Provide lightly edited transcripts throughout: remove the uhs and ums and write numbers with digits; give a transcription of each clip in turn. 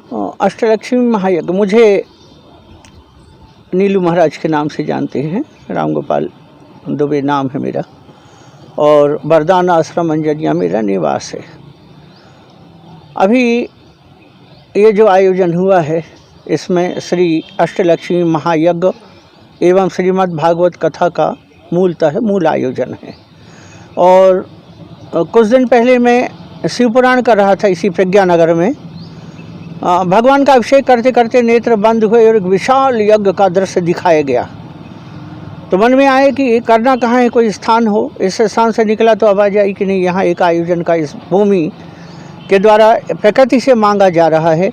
अष्टलक्ष्मी महायज्ञ, मुझे नीलू महाराज के नाम से जानते हैं, राम गोपाल दुबे नाम है मेरा, और वरदान आश्रम अंजनिया मेरा निवास है। अभी ये जो आयोजन हुआ है इसमें श्री अष्टलक्ष्मी महायज्ञ एवं श्रीमद् भागवत कथा का मूल आयोजन है। और कुछ दिन पहले मैं शिवपुराण कर रहा था इसी प्रज्ञानगर में। भगवान का अभिषेक करते करते नेत्र बंद हुए और एक विशाल यज्ञ का दृश्य दिखाया गया। तो मन में आए कि करना कहाँ है, कोई स्थान हो। इस स्थान से निकला तो आवाज़ आई कि नहीं, यहाँ एक आयोजन का इस भूमि के द्वारा प्रकृति से मांगा जा रहा है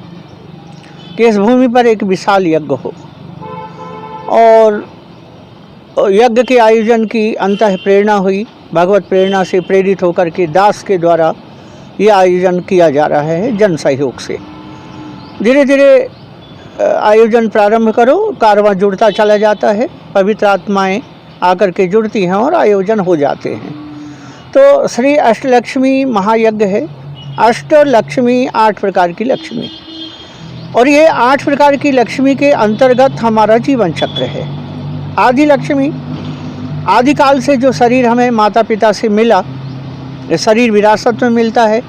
कि इस भूमि पर एक विशाल यज्ञ हो। और यज्ञ के आयोजन की अंतः प्रेरणा हुई, भगवत प्रेरणा से प्रेरित होकर के दास के द्वारा ये आयोजन किया जा रहा है जन सहयोग से। धीरे धीरे आयोजन प्रारंभ करो, कारवां जुड़ता चला जाता है, पवित्र आत्माएं आकर के जुड़ती हैं और आयोजन हो जाते हैं। तो श्री अष्टलक्ष्मी महायज्ञ है। अष्टलक्ष्मी 8 प्रकार की लक्ष्मी, और ये 8 प्रकार की लक्ष्मी के अंतर्गत हमारा जीवन चक्र है। आदि लक्ष्मी, आदिकाल से जो शरीर हमें माता पिता से मिला, ये शरीर विरासत में मिलता है।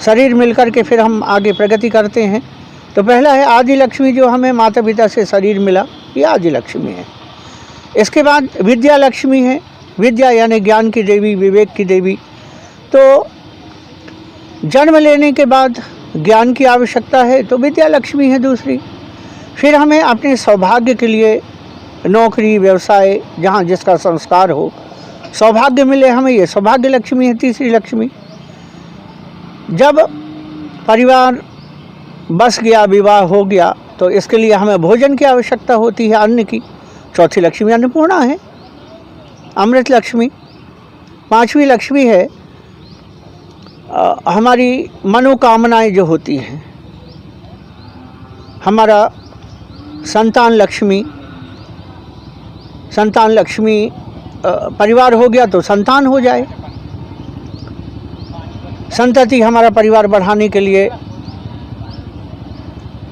शरीर मिलकर के फिर हम आगे प्रगति करते हैं। तो पहला है आदि लक्ष्मी, जो हमें माता पिता से शरीर मिला, ये आदि लक्ष्मी है। इसके बाद विद्या लक्ष्मी है। विद्या यानी ज्ञान की देवी, विवेक की देवी। तो जन्म लेने के बाद ज्ञान की आवश्यकता है, तो विद्या लक्ष्मी है दूसरी। फिर हमें अपने सौभाग्य के लिए नौकरी, व्यवसाय, जहाँ जिसका संस्कार हो, सौभाग्य मिले हमें, ये सौभाग्य लक्ष्मी है तीसरी लक्ष्मी। जब परिवार बस गया, विवाह हो गया, तो इसके लिए हमें भोजन की आवश्यकता होती है, अन्न की। चौथी लक्ष्मी अन्नपूर्णा है, अमृत लक्ष्मी। 5वीं लक्ष्मी है हमारी मनोकामनाएं जो होती हैं, हमारा संतान लक्ष्मी। संतान लक्ष्मी, परिवार हो गया तो संतान हो जाए, संतति हमारा परिवार बढ़ाने के लिए।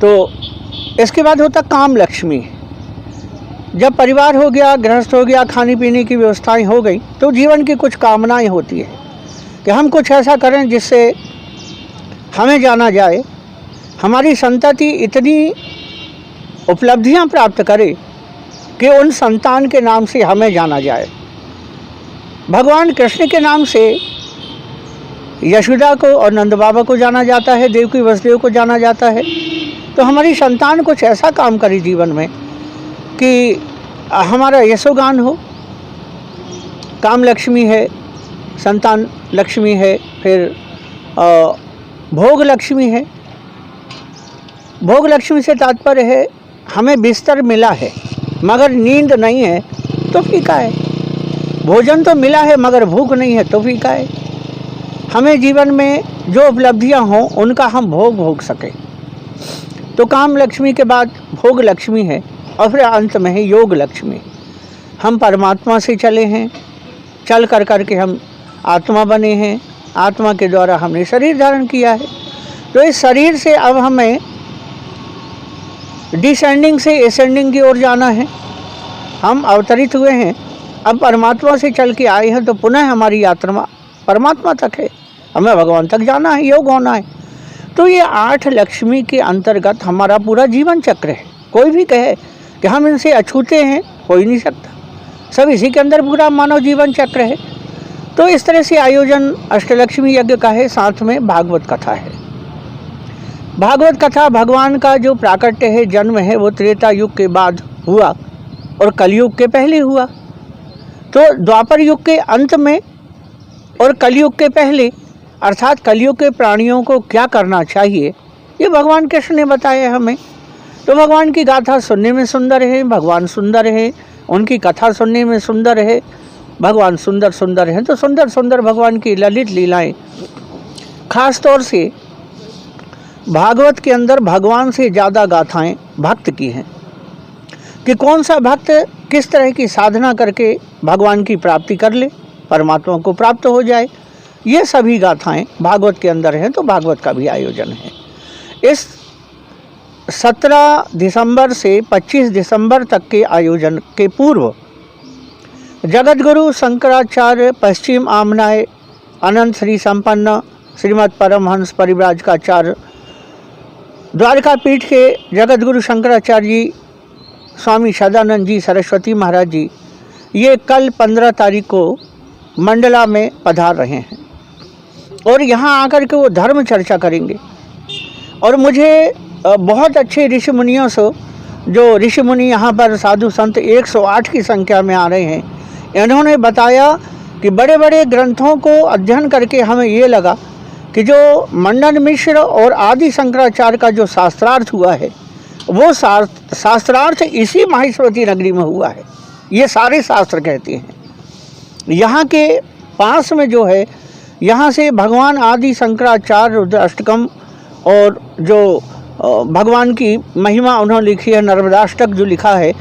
तो इसके बाद होता काम लक्ष्मी। जब परिवार हो गया, गृहस्थ हो गया, खाने पीने की व्यवस्थाएं हो गई, तो जीवन की कुछ कामनाएं होती है कि हम कुछ ऐसा करें जिससे हमें जाना जाए, हमारी संतति इतनी उपलब्धियां प्राप्त करे कि उन संतान के नाम से हमें जाना जाए। भगवान कृष्ण के नाम से यशोदा को और नंद बाबा को जाना जाता है, देवकी वसुदेव को जाना जाता है। तो हमारी संतान कुछ ऐसा काम करे जीवन में कि हमारा यशोगान हो। काम लक्ष्मी है, संतान लक्ष्मी है। फिर भोग लक्ष्मी है। भोग लक्ष्मी से तात्पर्य है हमें बिस्तर मिला है मगर नींद नहीं है तो फीका है। भोजन तो मिला है मगर भूख नहीं है तो फीका है। हमें जीवन में जो उपलब्धियां हों उनका हम भोग सकें। तो काम लक्ष्मी के बाद भोग लक्ष्मी है, और फिर अंत में है योग लक्ष्मी। हम परमात्मा से चले हैं, चल कर कर के हम आत्मा बने हैं। आत्मा के द्वारा हमने शरीर धारण किया है। तो इस शरीर से अब हमें डिसेंडिंग से एसेंडिंग की ओर जाना है। हम अवतरित हुए हैं, अब परमात्मा से चल के आए हैं, तो पुनः हमारी यात्रा परमात्मा तक है। हमें भगवान तक जाना है, योग होना है। तो ये 8 लक्ष्मी के अंतर्गत हमारा पूरा जीवन चक्र है। कोई भी कहे कि हम इनसे अछूते हैं, हो ही नहीं सकता। सब इसी के अंदर पूरा मानव जीवन चक्र है। तो इस तरह से आयोजन अष्टलक्ष्मी यज्ञ का है। साथ में भागवत कथा है। भागवत कथा भगवान का जो प्राकट्य है, जन्म है, वो त्रेता युग के बाद हुआ और कलयुग के पहले हुआ। तो द्वापर युग के अंत में और कलयुग के पहले, अर्थात कलयुग के प्राणियों को क्या करना चाहिए, ये भगवान कृष्ण ने बताया हमें। तो भगवान की गाथा सुनने में सुंदर है, भगवान सुंदर है, उनकी कथा सुनने में सुंदर है, भगवान सुंदर सुंदर है। तो सुंदर सुंदर भगवान की ललित लीलाएं, खास तौर से भागवत के अंदर भगवान से ज़्यादा गाथाएं भक्त की हैं कि कौन सा भक्त किस तरह की साधना करके भगवान की प्राप्ति कर ले, परमात्मा को प्राप्त हो जाए। ये सभी गाथाएं भागवत के अंदर हैं। तो भागवत का भी आयोजन है। इस 17 दिसंबर से 25 दिसंबर तक के आयोजन के पूर्व जगत गुरु शंकराचार्य पश्चिम आमनाय अनंत श्री संपन्न श्रीमद परमहंस परिव्राजकाचार्य द्वारका पीठ के जगत गुरु शंकराचार्य जी स्वामी सदानंद जी सरस्वती महाराज जी ये कल 15 तारीख को मंडला में पधार रहे हैं और यहाँ आकर के वो धर्म चर्चा करेंगे। और मुझे बहुत अच्छे ऋषि मुनियों से, जो ऋषि मुनि यहाँ पर साधु संत 108 की संख्या में आ रहे हैं, इन्होंने बताया कि बड़े बड़े ग्रंथों को अध्ययन करके हमें ये लगा कि जो मंडन मिश्र और आदि शंकराचार्य का जो शास्त्रार्थ हुआ है वो शास्त्रार्थ इसी माहेश्वरी नगरी में हुआ है, ये सारे शास्त्र कहते हैं। यहाँ के पास में जो है, यहाँ से भगवान आदि शंकराचार्य रुद्राष्टकम और जो भगवान की महिमा उन्होंने लिखी है, नर्मदाष्टक जो लिखा है,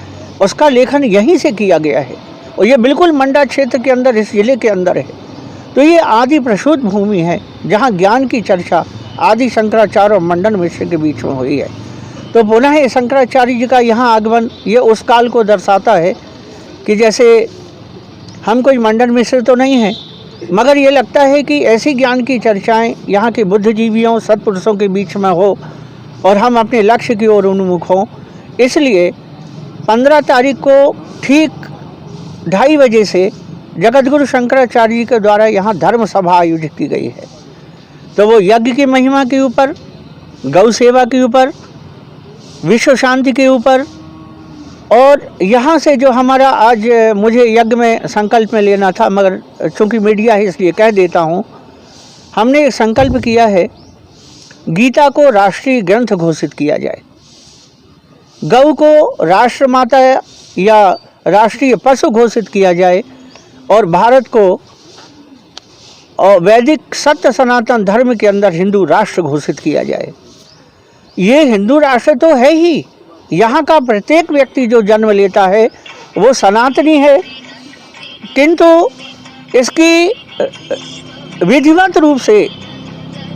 उसका लेखन यहीं से किया गया है और ये बिल्कुल मंडा क्षेत्र के अंदर, इस जिले के अंदर है। तो ये आदि प्रसूत भूमि है जहाँ ज्ञान की चर्चा आदि शंकराचार्य और मंडन मिश्र के बीच में हुई है। तो पुनः शंकराचार्य जी का यहाँ आगमन ये उस काल को दर्शाता है कि जैसे हम कोई मंडन मिश्र तो नहीं हैं, मगर ये लगता है कि ऐसी ज्ञान की चर्चाएं यहाँ के बुद्धिजीवियों सत्पुरुषों के बीच में हो और हम अपने लक्ष्य की ओर उन्मुख हों। इसलिए 15 तारीख को ठीक 2:30 बजे से जगत गुरु शंकराचार्य जी के द्वारा यहाँ धर्म सभा आयोजित की गई है। तो वो यज्ञ की महिमा के ऊपर, गौ सेवा के ऊपर, विश्व शांति के ऊपर, और यहाँ से जो हमारा आज मुझे यज्ञ में संकल्प में लेना था, मगर चूँकि मीडिया है इसलिए कह देता हूँ, हमने एक संकल्प किया है गीता को राष्ट्रीय ग्रंथ घोषित किया जाए, गौ को राष्ट्रमाता या राष्ट्रीय पशु घोषित किया जाए और भारत को वैदिक सत्य सनातन धर्म के अंदर हिंदू राष्ट्र घोषित किया जाए। ये हिंदू राष्ट्र तो है ही, यहाँ का प्रत्येक व्यक्ति जो जन्म लेता है वो सनातनी है, किंतु इसकी विधिवत रूप से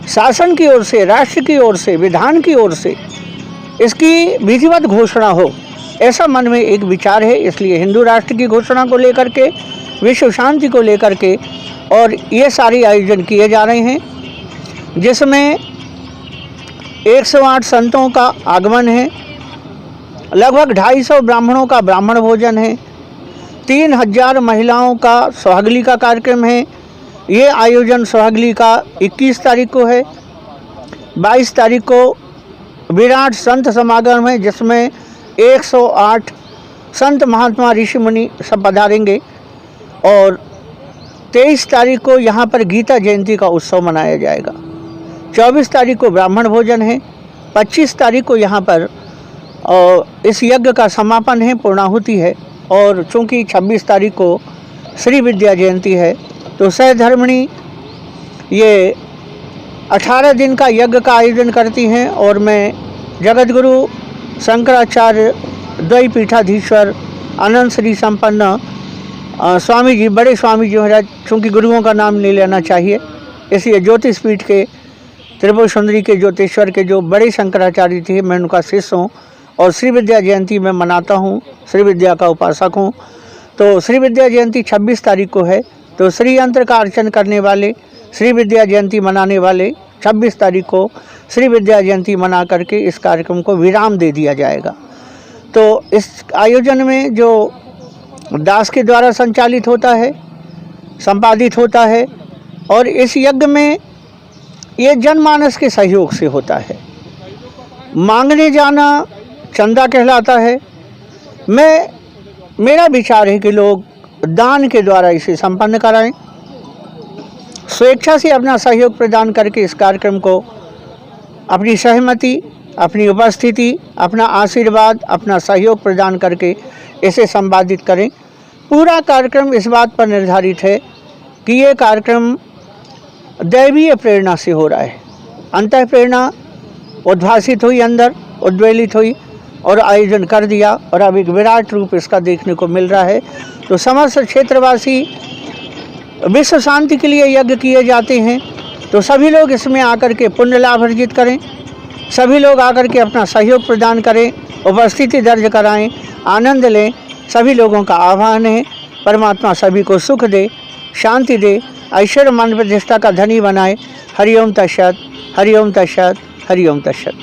शासन की ओर से, राष्ट्र की ओर से, विधान की ओर से इसकी विधिवत घोषणा हो, ऐसा मन में एक विचार है। इसलिए हिंदू राष्ट्र की घोषणा को लेकर के, विश्व शांति को लेकर के और ये सारे आयोजन किए जा रहे हैं, जिसमें 108 संतों का आगमन है, लगभग 250 ब्राह्मणों का ब्राह्मण भोजन है, 3000 महिलाओं का सुहागली का कार्यक्रम है। ये आयोजन सुहागली का 21 तारीख को है। 22 तारीख को विराट संत समागम है, जिसमें 108 संत महात्मा ऋषि मुनि सब पधारेंगे। और 23 तारीख को यहाँ पर गीता जयंती का उत्सव मनाया जाएगा। 24 तारीख को ब्राह्मण भोजन है। 25 तारीख को यहाँ पर इस यज्ञ का समापन है, पूर्णाहुति है। और चूँकि 26 तारीख को श्री विद्या जयंती है, तो सहधर्मिणी ये 18 दिन का यज्ञ का आयोजन करती हैं। और मैं जगत गुरु शंकराचार्य द्वैपीठाधीश्वर अनंत श्री संपन्न स्वामी जी, बड़े स्वामी जी महाराज, चूँकि गुरुओं का नाम नहीं लेना चाहिए, इसलिए ज्योतिष पीठ के त्रिपुर सुंदरी के ज्योतिश्वर के जो बड़े शंकराचार्य थे, मैं उनका शिष्य हूँ और श्री विद्या जयंती में मनाता हूँ, श्री विद्या का उपासक हूँ। तो श्री विद्या जयंती 26 तारीख को है। तो श्री यंत्र का अर्चन करने वाले, श्री विद्या जयंती मनाने वाले 26 तारीख को श्री विद्या जयंती मना करके इस कार्यक्रम को विराम दे दिया जाएगा। तो इस आयोजन में जो दास के द्वारा संचालित होता है, संपादित होता है, और इस यज्ञ में ये जनमानस के सहयोग से होता है। मांगने जाना चंदा कहलाता है। मेरा विचार है कि लोग दान के द्वारा इसे संपन्न कराएं, स्वेच्छा से अपना सहयोग प्रदान करके इस कार्यक्रम को अपनी सहमति, अपनी उपस्थिति, अपना आशीर्वाद, अपना सहयोग प्रदान करके इसे संपादित करें। पूरा कार्यक्रम इस बात पर निर्धारित है कि ये कार्यक्रम दैवीय प्रेरणा से हो रहा है। अंतः प्रेरणा उद्भासित हुई, अंदर उद्वेलित हुई और आयोजन कर दिया, और अब एक विराट रूप इसका देखने को मिल रहा है। तो समस्त क्षेत्रवासी, विश्व शांति के लिए यज्ञ किए जाते हैं, तो सभी लोग इसमें आकर के पुण्य लाभ अर्जित करें सभी लोग आकर के अपना सहयोग प्रदान करें, उपस्थिति दर्ज कराएं, आनंद लें। सभी लोगों का आह्वान है। परमात्मा सभी को सुख दे, शांति दे, ऐश्वर्य मान प्रतिष्ठा का धनी बनाए। हरिओम तत्सत, हरिओम तत्सत, हरिओम तत्सत।